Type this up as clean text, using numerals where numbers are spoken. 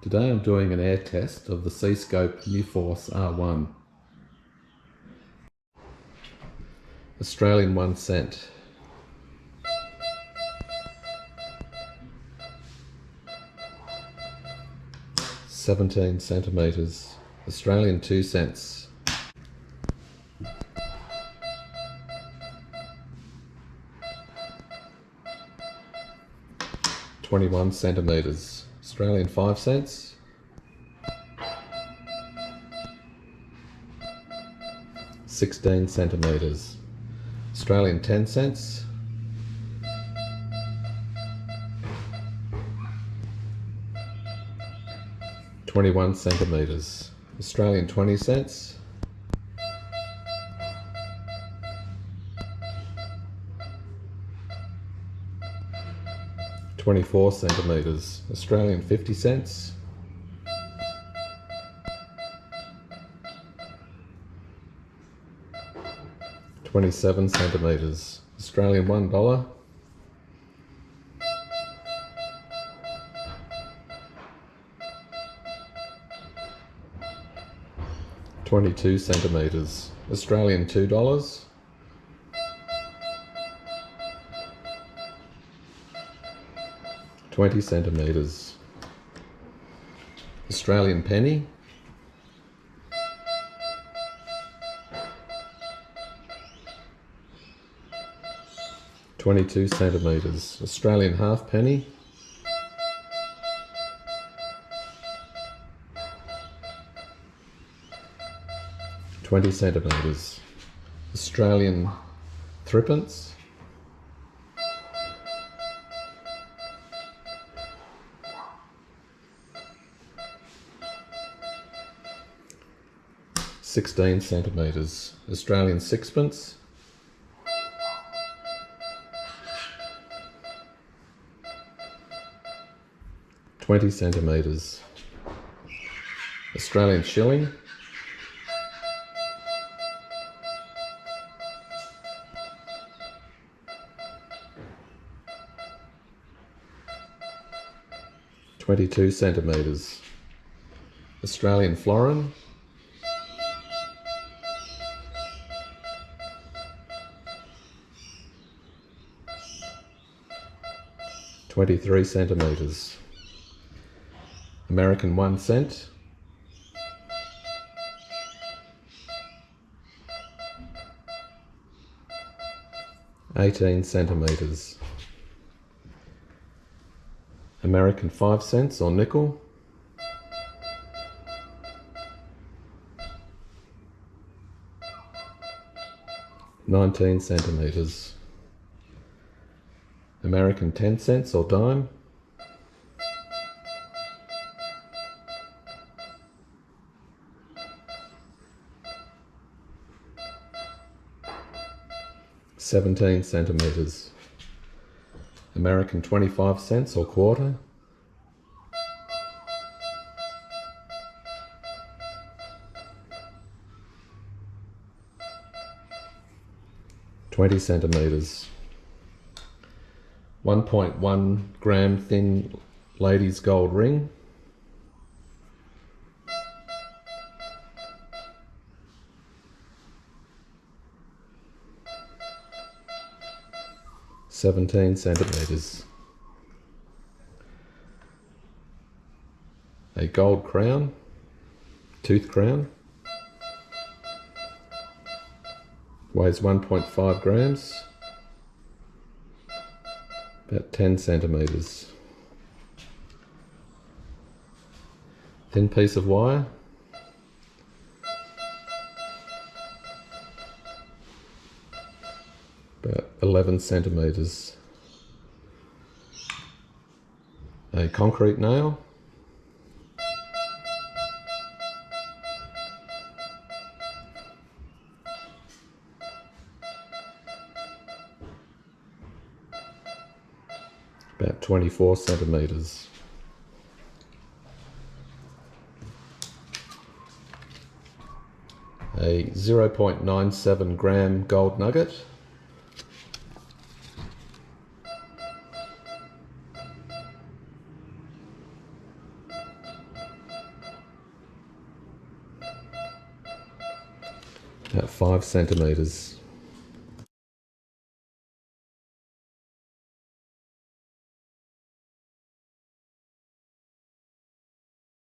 Today I'm doing an air test of the C-Scope Newforce R1. Australian 1 cent. $17cm. Australian 2 cents. $21cm. Australian 5 cents. $16cm. Australian 10 cents. $21cm. Australian 20 cents. $24cm. Australian 50 cents. $27cm. Australian $1. $22cm. Australian $2. $20cm. Australian penny. $22cm. Australian halfpenny. $20cm. Australian threepence. $16cm. Australian sixpence. $20cm. Australian shilling. $22cm. Australian florin. $23cm. American 1 cent. $18cm. American 5 cents or nickel. $19cm. American 10 cents or dime. $17cm. American 25 cents or quarter. $20cm. 1.1 gram thin ladies gold ring. $17cm. A gold crown, tooth crown, weighs 1.5 grams, about 10cm. Thin piece of wire, about 11cm. A concrete nail, about 24cm. A 0.97 gram gold nugget, at 5 centimeters.